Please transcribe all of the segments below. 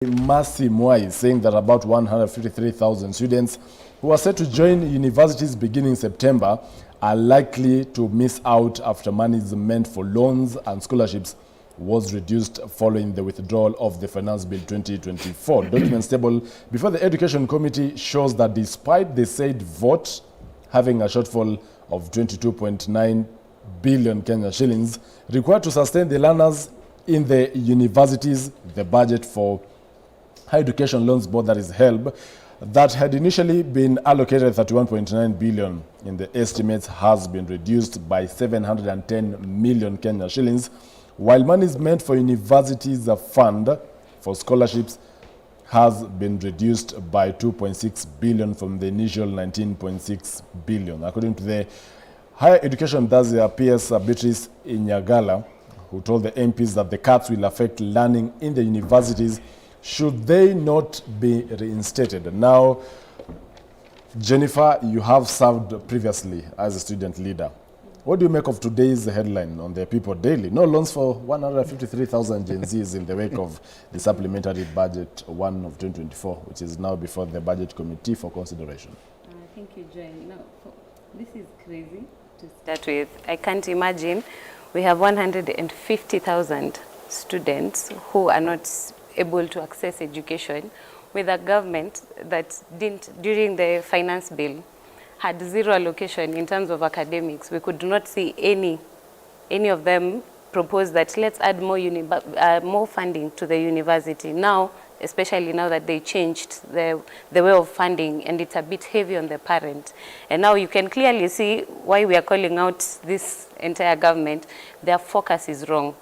Mercy Mwai is saying that about 153,000 students who are set to join universities beginning September are likely to miss out after monies meant for loans and scholarships was reduced following the withdrawal of the Finance Bill 2024. Documents table before the Education Committee shows that despite the said vote having a shortfall of 22.9 billion Kenya shillings required to sustain the learners in the universities, the budget for Higher Education Loans Board, that is HELB, that had initially been allocated 31.9 billion in the estimates has been reduced by 710 million Kenya shillings, while money is meant for universities, a fund for scholarships has been reduced by 2.6 billion from the initial 19.6 billion. According to the Higher Education Dossier, PS Beatrice Inyagala, who told the MPs that the cuts will affect learning in the universities should they not be reinstated. Now, Jennifer, you have served previously as a student leader. What do you make of today's headline on the People Daily? No loans for 153,000 Gen Zs in the wake of the Supplementary Budget 1 of 2024, which is now before the Budget Committee for consideration. Thank you, Joy. Now, this is crazy to start with. I can't imagine we have 150,000 students who are not able to access education with a government that didn't, during the finance bill, had zero allocation in terms of academics. We could not see any of them propose that let's add more funding to the university. Now, especially now that they changed the way of funding and it's a bit heavy on the parent. And now you can clearly see why we are calling out this entire government. Their focus is wrong.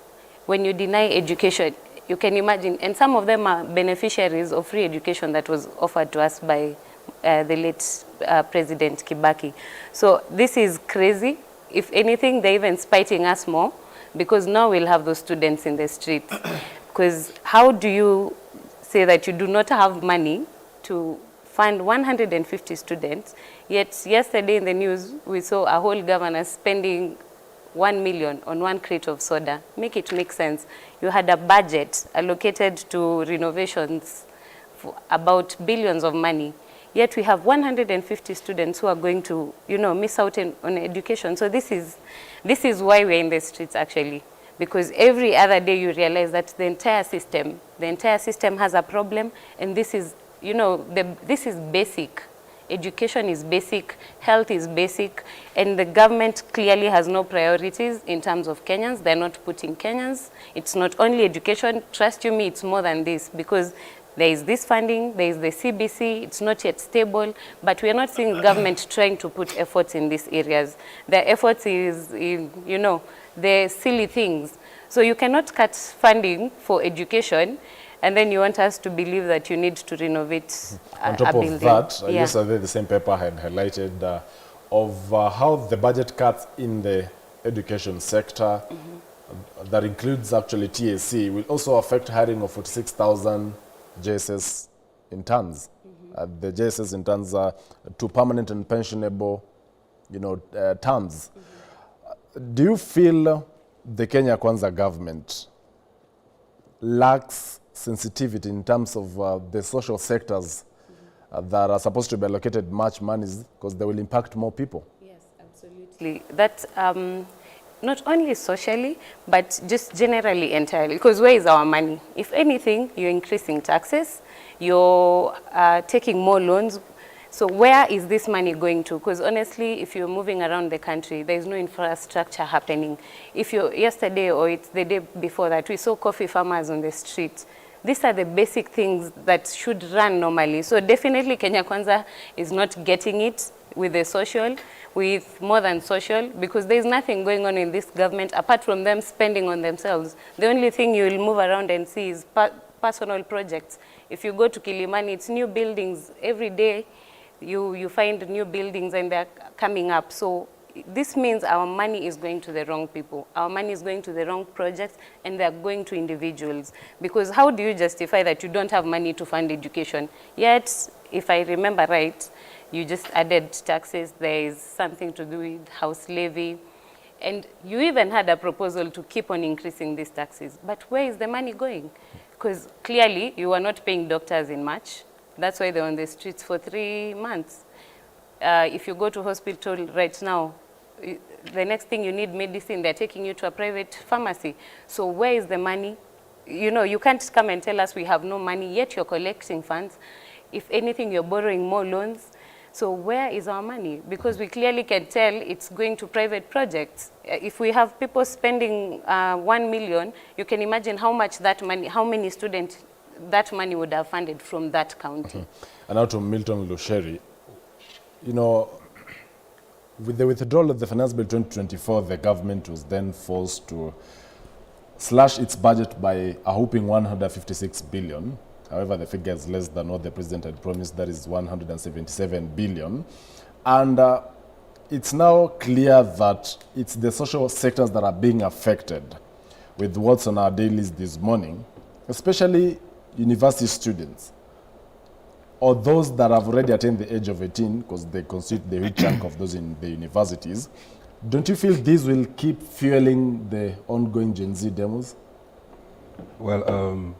When you deny education, you can imagine, and some of them are beneficiaries of free education that was offered to us by the late President Kibaki. So this is crazy. If anything, they're even spiting us more because now we'll have those students in the streets. Because how do you say that you do not have money to fund 150 students, yet yesterday in the news we saw a whole governor spending 1 million on one crate of soda? Make it make sense. You had a budget allocated to renovations for about billions of money. Yet we have 150 students who are going to, miss out on education. So this is why we're in the streets actually. Because every other day you realize that the entire system has a problem, and this is, this is basic. Education is basic, health is basic, and the government clearly has no priorities in terms of Kenyans. They're not putting Kenyans. It's not only education. Trust you me, it's more than this, because there is this funding, there is the CBC, it's not yet stable, but we are not seeing government trying to put efforts in these areas. The efforts is in, the silly things. So you cannot cut funding for education and then you want us to believe that you need to renovate a building. On top of that, yesterday the same paper had highlighted of how the budget cuts in the education sector, that includes actually TSC, will also affect hiring of 46,000 JSS interns. The JSS interns are to permanent and pensionable, terms. Do you feel the Kenya Kwanza government lacks sensitivity in terms of the social sectors that are supposed to be allocated much money because they will impact more people? Yes, absolutely. That's not only socially, but just generally entirely. Because where is our money? If anything, you're increasing taxes, you're taking more loans. So where is this money going to? Because honestly, if you're moving around the country, there is no infrastructure happening. If you're yesterday or it's the day before that, we saw coffee farmers on the street. These are the basic things that should run normally. So definitely Kenya Kwanza is not getting it with the social, with more than social, because there's nothing going on in this government apart from them spending on themselves. The only thing you'll move around and see is personal projects. If you go to Kilimani, it's new buildings. Every day you find new buildings and they're coming up. So this means our money is going to the wrong people. Our money is going to the wrong projects, and they're going to individuals. Because how do you justify that you don't have money to fund education? Yet, if I remember right, you just added taxes. There is something to do with house levy. And you even had a proposal to keep on increasing these taxes. But where is the money going? Because clearly you are not paying doctors in March. That's why they're on the streets for 3 months. If you go to hospital right now, the next thing you need medicine, they're taking you to a private pharmacy. So where is the money? You know, you can't come and tell us we have no money, yet you're collecting funds. If anything, you're borrowing more loans. So where is our money? Because we clearly can tell it's going to private projects. If we have people spending 1 million, you can imagine how much that money, how many students that money would have funded from that county. And now to Milton Lusheri, you know, with the withdrawal of the Finance Bill 2024, the government was then forced to slash its budget by a whopping 156 billion. However, the figure is less than what the president had promised, that is 177 billion. And it's now clear that it's the social sectors that are being affected with what's on our dailies this morning, especially university students, or those that have already attained the age of 18, because they constitute the huge chunk of those in the universities. Don't you feel these will keep fueling the ongoing Gen Z demos? Well,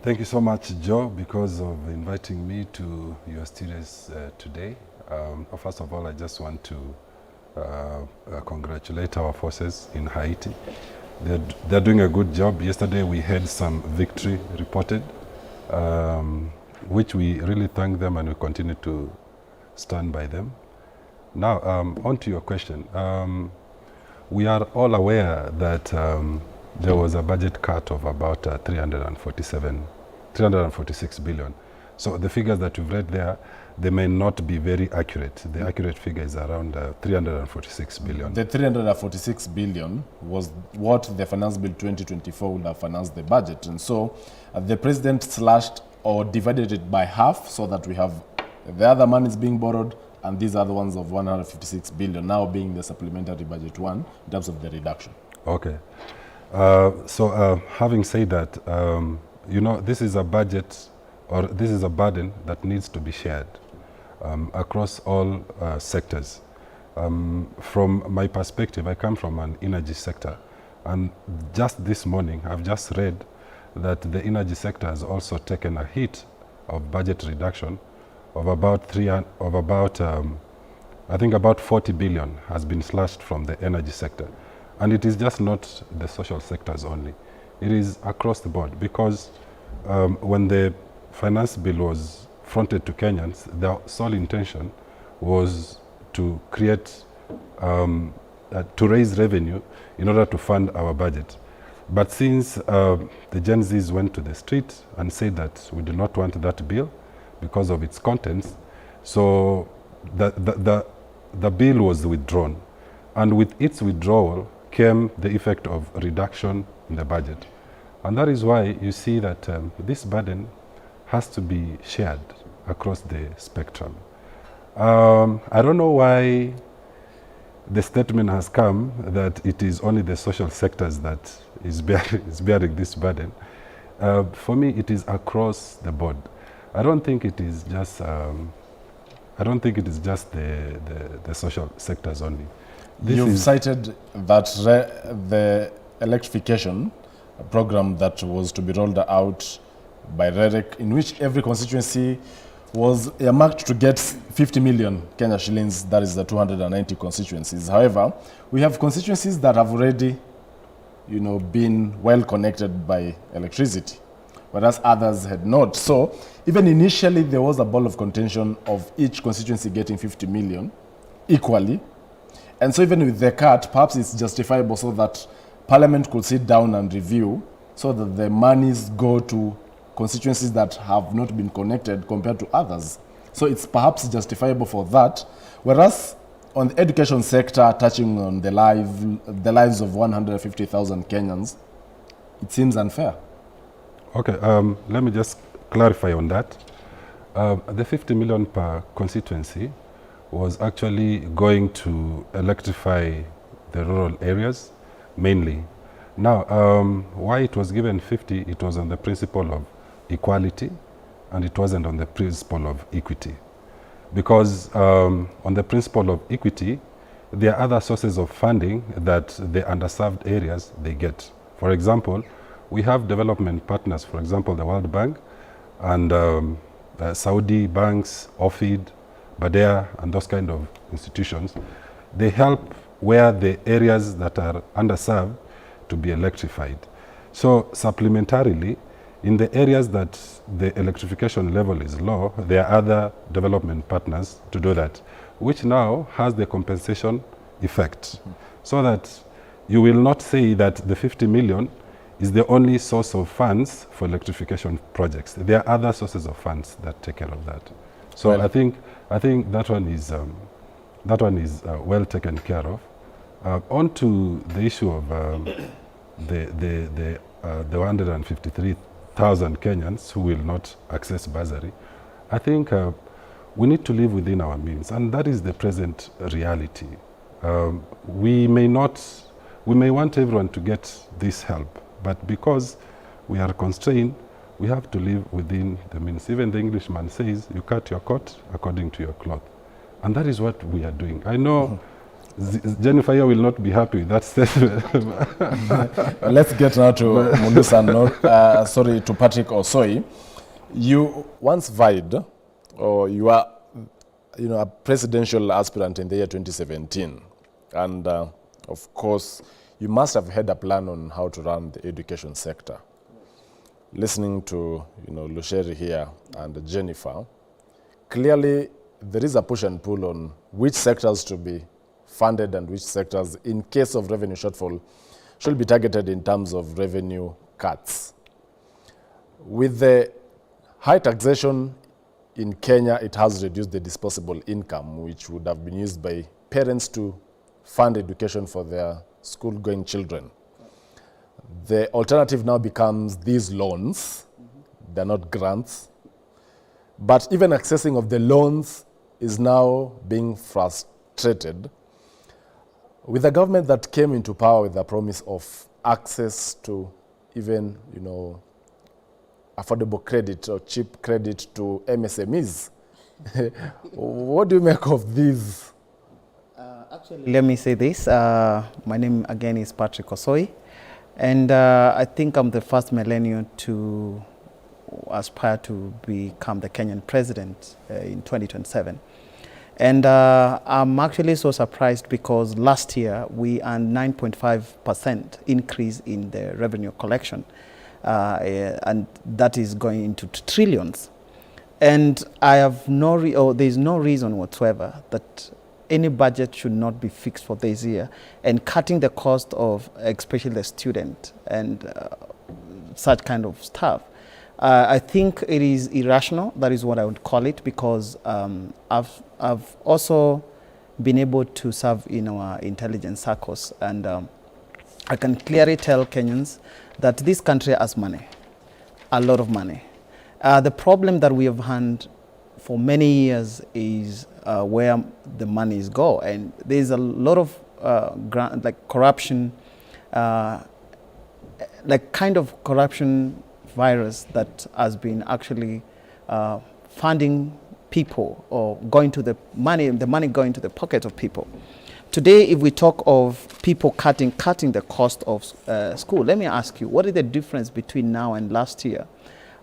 thank you so much, Joe, because of inviting me to your studios today. First of all, I just want to congratulate our forces in Haiti. They're doing a good job. Yesterday we had some victory reported, which we really thank them, and we continue to stand by them. Now, on to your question. We are all aware that there was a budget cut of about 346 billion. So the figures that you've read there, they may not be very accurate. The accurate figure is around 346 billion. The 346 billion was what the Finance Bill 2024 would have financed the budget. And so the president slashed or divided it by half, so that we have the other money is being borrowed and these other ones of 156 billion now being the supplementary budget one in terms of the reduction. Okay. Having said that, you know, this is a budget, or this is a burden that needs to be shared across all sectors. From my perspective, I come from an energy sector, and just this morning I've just read that the energy sector has also taken a hit of budget reduction of about I think about 40 billion has been slashed from the energy sector. And it is just not the social sectors only. It is across the board, because when the finance bill was fronted to Kenyans, their sole intention was to create, to raise revenue in order to fund our budget. But since the Gen Zs went to the street and said that we do not want that bill because of its contents, so the bill was withdrawn. And with its withdrawal came the effect of reduction in the budget. And that is why you see that this burden has to be shared across the spectrum. I don't know why the statement has come that it is only the social sectors that is bearing this burden. For me, it is across the board. I don't think it is just the social sectors only. You've cited that the electrification program that was to be rolled out by REREC, in which every constituency was earmarked to get 50 million Kenya shillings, that is the 290 constituencies. However, we have constituencies that have already, you know, been well connected by electricity, whereas others had not. So even initially there was a ball of contention of each constituency getting 50 million equally. And so even with the cut, perhaps it's justifiable so that Parliament could sit down and review so that the monies go to constituencies that have not been connected compared to others. So it's perhaps justifiable for that. Whereas on the education sector, touching on the lives of 150,000 Kenyans, it seems unfair. Okay, let me just clarify on that. The 50 million per constituency was actually going to electrify the rural areas mainly. Now, why it was given 50, it was on the principle of equality, and it wasn't on the principle of equity. Because on the principle of equity, there are other sources of funding that the underserved areas they get. For example, we have development partners, for example, the World Bank and Saudi banks, OFID, Badea, and those kind of institutions. They help where the areas that are underserved to be electrified. So supplementarily, in the areas that the electrification level is low, there are other development partners to do that, which now has the compensation effect. So that you will not say that the 50 million is the only source of funds for electrification projects. There are other sources of funds that take care of that. So well, I think that one is well taken care of. On to the issue of the 153,000 Kenyans who will not access bursary. I think we need to live within our means, and that is the present reality. We may want everyone to get this help, but because we are constrained, we have to live within the means. Even the Englishman says, you cut your coat according to your cloth. And that is what we are doing. I know Jennifer here will not be happy with that statement. Let's get now to Mundusa, sorry, to Patrick Osoi. You once vied, or you are a presidential aspirant in the year 2017. And of course, you must have had a plan on how to run the education sector. Listening to Lusheri here and Jennifer, clearly there is a push and pull on which sectors to be funded and which sectors, in case of revenue shortfall, should be targeted in terms of revenue cuts. With the high taxation in Kenya, it has reduced the disposable income, which would have been used by parents to fund education for their school-going children. The alternative now becomes these loans. They're not grants. But even accessing of the loans is now being frustrated. With a government that came into power with the promise of access to even, affordable credit or cheap credit to MSMEs, what do you make of these? Actually, let me say this. My name again is Patrick Osoi, and I think I'm the first millennial to aspire to become the Kenyan president in 2027. And I'm actually so surprised because last year we earned 9.5% increase in the revenue collection, and that is going into trillions. And I have there's no reason whatsoever that any budget should not be fixed for this year, and cutting the cost of especially the student and such kind of stuff. I think it is irrational. That is what I would call it, because I've also been able to serve in our intelligence circles, and I can clearly tell Kenyans that this country has money, a lot of money. The problem that we have had for many years is where the monies go, and there's a lot of corruption, kind of corruption virus that has been actually funding people or going to the money going to the pockets of people. Today, if we talk of people cutting the cost of school, let me ask you, what is the difference between now and last year?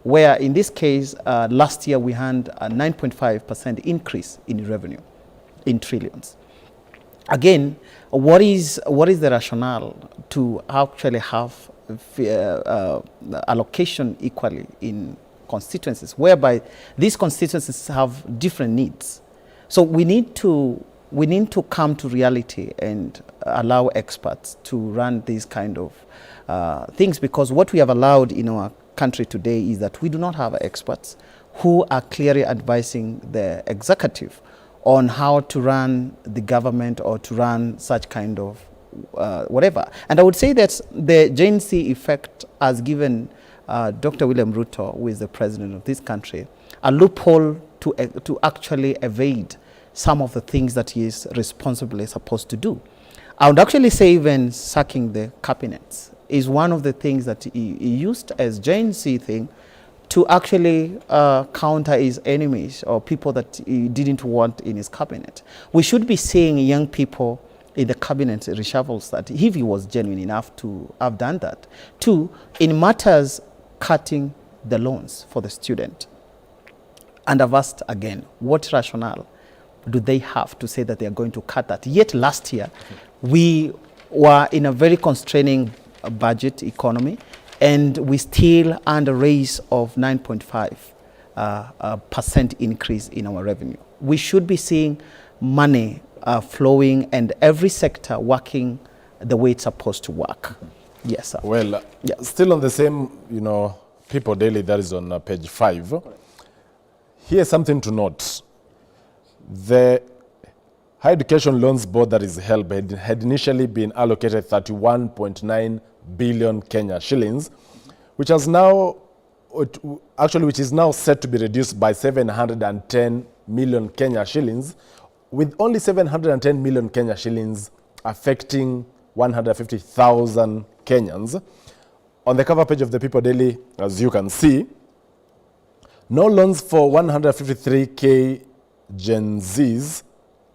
Where in this case, last year we had a 9.5% increase in revenue, in trillions. Again, what is the rationale to actually have allocation equally in constituencies, whereby these constituencies have different needs? So we need to come to reality and allow experts to run these kind of things, because what we have allowed in our country today is that we do not have experts who are clearly advising the executive on how to run the government or to run such kind of whatever. And I would say that the Gen Z effect has given Dr. William Ruto, who is the president of this country, a loophole to actually evade some of the things that he is responsibly supposed to do. I would actually say even sacking the cabinets is one of the things that he used as Gen Z thing to actually counter his enemies or people that he didn't want in his cabinet. We should be seeing young people in the cabinet reshuffles that if he was genuine enough to have done that. Two, in matters cutting the loans for the student. And I've asked again, what rationale do they have to say that they are going to cut that? Yet last year, we were in a very constraining budget economy, and we still earned a raise of 9.5% increase in our revenue. We should be seeing money flowing and every sector working the way it's supposed to work. Yes, sir. Well, still on the same, People Daily that is on page 5. Here's something to note. The Higher Education Loans Board that is held had initially been allocated 31.9 billion Kenya shillings, which is now set to be reduced by 710 million Kenya shillings, with only 710 million Kenya shillings affecting 150,000 Kenyans. On the cover page of the People Daily, as you can see, no loans for 153K Gen Zs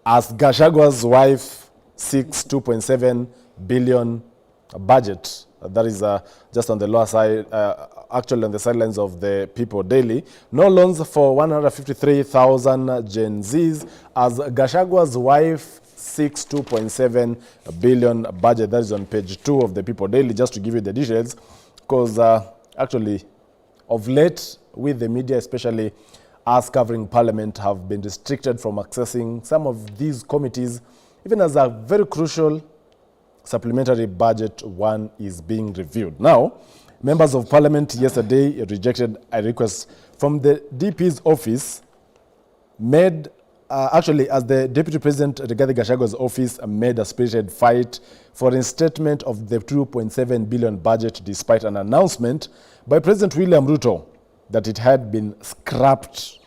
as Gachagwa's wife seeks 2.7 billion budget. That is just on the lower side, actually on the sidelines of the People Daily. No loans for 153,000 Gen Zs as Gachagwa's wife seeks 2.7 billion budget. That is on page 2 of the People Daily, just to give you the details. Because actually, of late, with the media, especially us covering Parliament, have been restricted from accessing some of these committees, even as a very crucial supplementary budget one is being reviewed. Now, members of Parliament yesterday rejected a request from the DP's office made, as the Deputy President Rigathi Gachagwa's office made a spirited fight for reinstatement of the 2.7 billion budget despite an announcement by President William Ruto that it had been scrapped.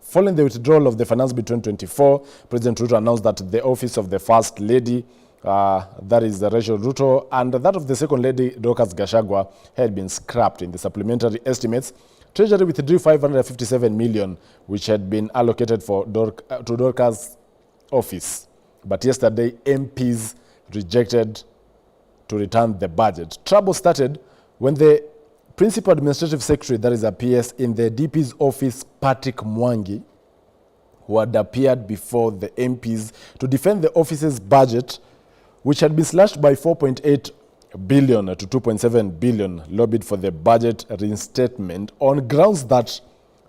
Following the withdrawal of the Finance Bill 2024, President Ruto announced that the office of the First Lady, that is Rachel Ruto, and that of the Second Lady, Dorcas Gachagua, had been scrapped. In the supplementary estimates, Treasury withdrew 557 million, which had been allocated to Dorcas' office. But yesterday, MPs rejected to return the budget. Trouble started when the Principal Administrative Secretary, that is a PS, in the DP's office, Patrick Mwangi, who had appeared before the MPs to defend the office's budget, which had been slashed by 4.8 billion to 2.7 billion, lobbied for the budget reinstatement on grounds that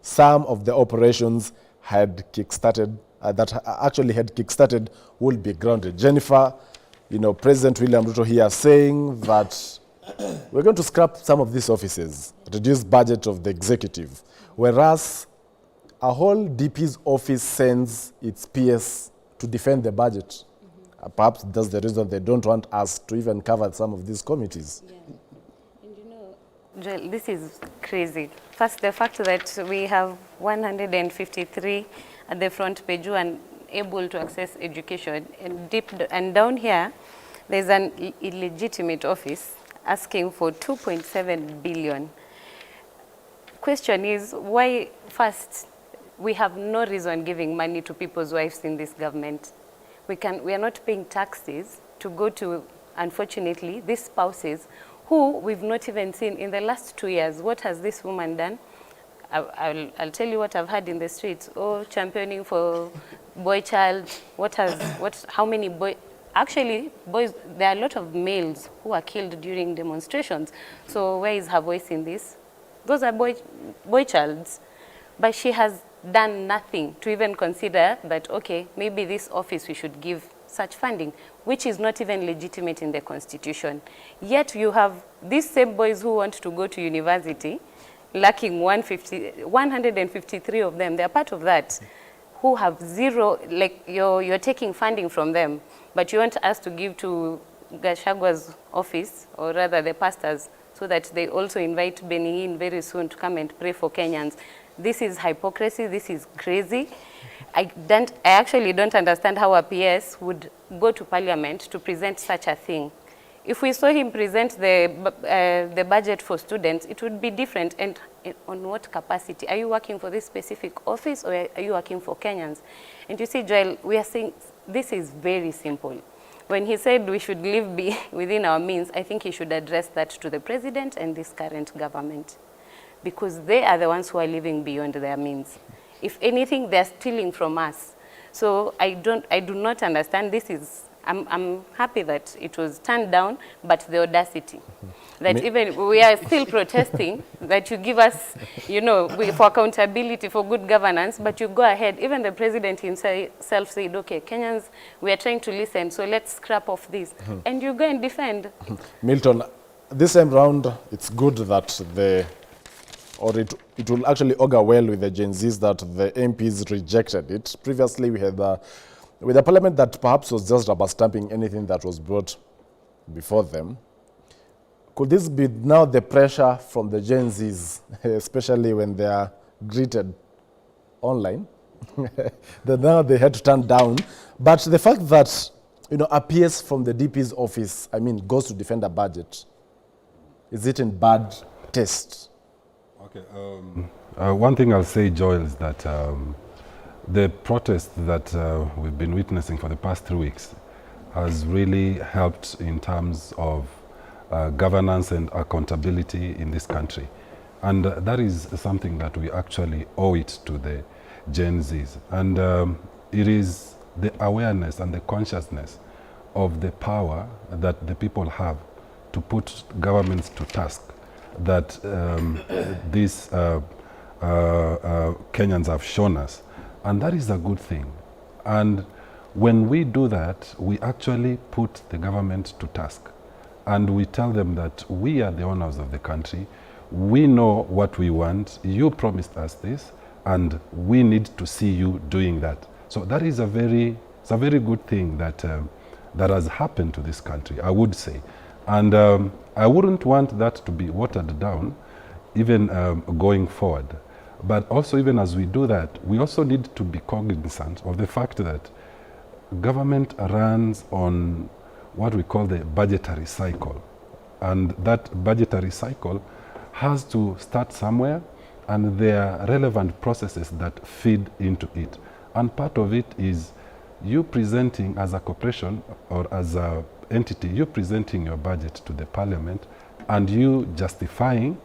some of the operations had kickstarted, would be grounded. Jennifer, President William Ruto here saying that we're going to scrap some of these offices, reduce budget of the executive, whereas a whole DP's office sends its PS to defend the budget. Perhaps that's the reason they don't want us to even cover some of these committees. Yeah. And Joel, this is crazy. First, the fact that we have 153 at the front page who are able to access education, and down here, there's an illegitimate office asking for 2.7 billion. Question is, why first, we have no reason giving money to people's wives in this government. We are not paying taxes to go to, unfortunately, these spouses who we've not even seen in the last 2 years. What has this woman done? I'll tell you what I've heard in the streets. Oh, championing for boy child. How many boys? Actually, boys, there are a lot of males who are killed during demonstrations. So where is her voice in this? Those are boy childs. But she has done nothing to even consider that, okay, maybe this office we should give such funding, which is not even legitimate in the Constitution. Yet you have these same boys who want to go to university, lacking 153 of them, they're part of that, who have zero, like you're taking funding from them, but you want us to give to Gachagwa's office, or rather the pastors, so that they also invite Benny in very soon to come and pray for Kenyans. This is hypocrisy, this is crazy. I actually don't understand how a PS would go to Parliament to present such a thing. If we saw him present the budget for students, it would be different. And on what capacity? Are you working for this specific office, or are you working for Kenyans? And you see, Joel, we are saying this is very simple. when he said we should live within our means, I think he should address that to the president and this current government, because they are the ones who are living beyond their means. If anything, they're stealing from us. So I do not understand. I'm happy that it was turned down, but the audacity that even we are still protesting, that you give us, for accountability, for good governance, but you go ahead. Even the president himself said, okay, Kenyans, we are trying to listen, so let's scrap off this. And you go and defend. Milton, this time round, it's good that it will actually augur well with the Gen Zs that the MPs rejected it. Previously, we had with a parliament that perhaps was just rubber stamping anything that was brought before them. Could this be now the pressure from the Gen Zs, especially when they are greeted online, that now they had to turn down? But the fact that, a PS from the DP's office, goes to defend a budget, is it in bad taste? Okay. One thing I'll say, Joel, is that the protest that we've been witnessing for the past 3 weeks has really helped in terms of governance and accountability in this country. And that is something that we actually owe it to the Gen Zs. And it is the awareness and the consciousness of the power that the people have to put governments to task that these Kenyans have shown us. And that is a good thing. And when we do that, we actually put the government to task. And we tell them that we are the owners of the country. We know what we want. You promised us this, and we need to see you doing that. So that is a very good thing that has happened to this country, I would say. And I wouldn't want that to be watered down, even going forward. But also, even as we do that, we also need to be cognizant of the fact that government runs on what we call the budgetary cycle. And that budgetary cycle has to start somewhere, and there are relevant processes that feed into it. And part of it is you presenting as a corporation or as an entity, you presenting your budget to the parliament and you justifying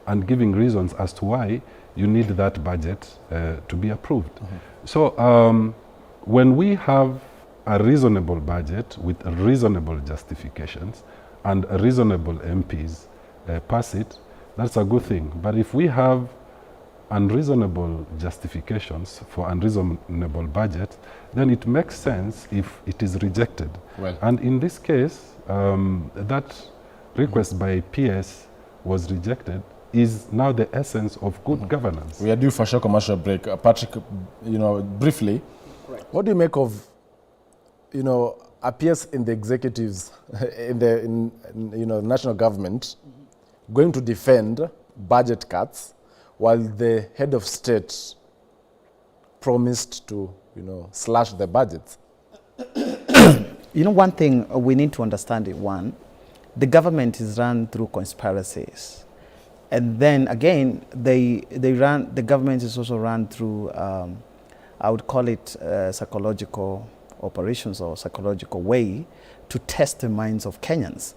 and giving reasons as to why you need that budget to be approved. So when we have a reasonable budget with reasonable justifications and reasonable MPs pass it, that's a good thing. But if we have unreasonable justifications for unreasonable budget, then it makes sense if it is rejected. Well. And in this case, that request by PS was rejected is now the essence of good governance. We are due for a short commercial break. Patrick, briefly, what do you make of, appears in the executives, in the national government, going to defend budget cuts while the head of state promised to, slash the budget? One thing we need to understand is, one, the government is run through conspiracies. And then again, the government is also run through, I would call it psychological operations or psychological way to test the minds of Kenyans.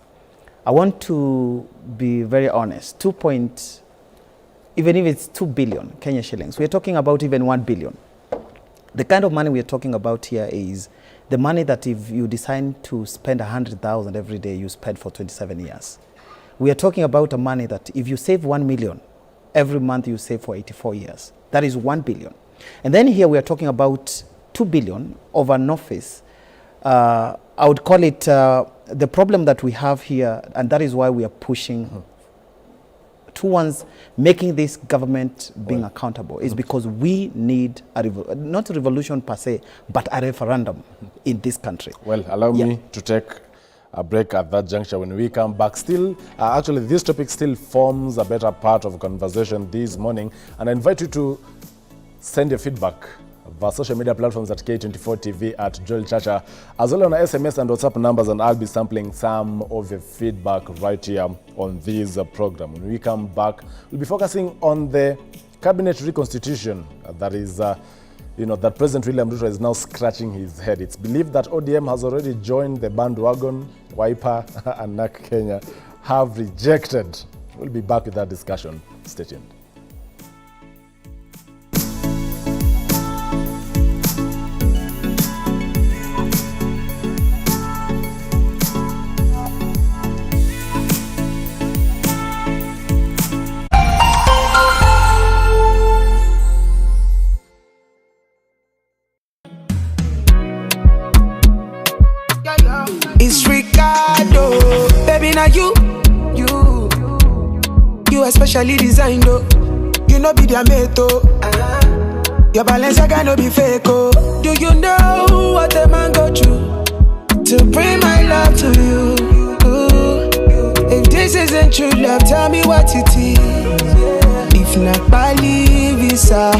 I want to be very honest. Even if it's 2 billion Kenya shillings, we're talking about even 1 billion. The kind of money we're talking about here is the money that if you decide to spend 100,000 every day, you spend for 27 years. We are talking about a money that if you save 1 million, every month you save for 84 years. That is 1 billion. And then here we are talking about 2 billion of an office. I would call it the problem that we have here, and that is why we are pushing towards making this government being accountable, is because we need not a revolution per se, but a referendum in this country. Well, allow me to take a break at that juncture. When we come back, still, actually, this topic still forms a better part of a conversation this morning, and I invite you to send your feedback via social media platforms at K24 TV, at Joel Chacha, as well on our SMS and WhatsApp numbers, and I'll be sampling some of your feedback right here on this program. When we come back, we'll be focusing on the cabinet reconstitution that is that President William Ruto is now scratching his head. It's believed that ODM has already joined the bandwagon. Wiper and NAK Kenya have rejected. We'll be back with that discussion. Stay tuned. It's Ricardo, baby, now you especially designed, oh. You know be their mate, oh. Your Balenciaga no be fake, oh. Do you know what a man go through to bring my love to you? If this isn't true love, tell me what it is. If not Bali visa,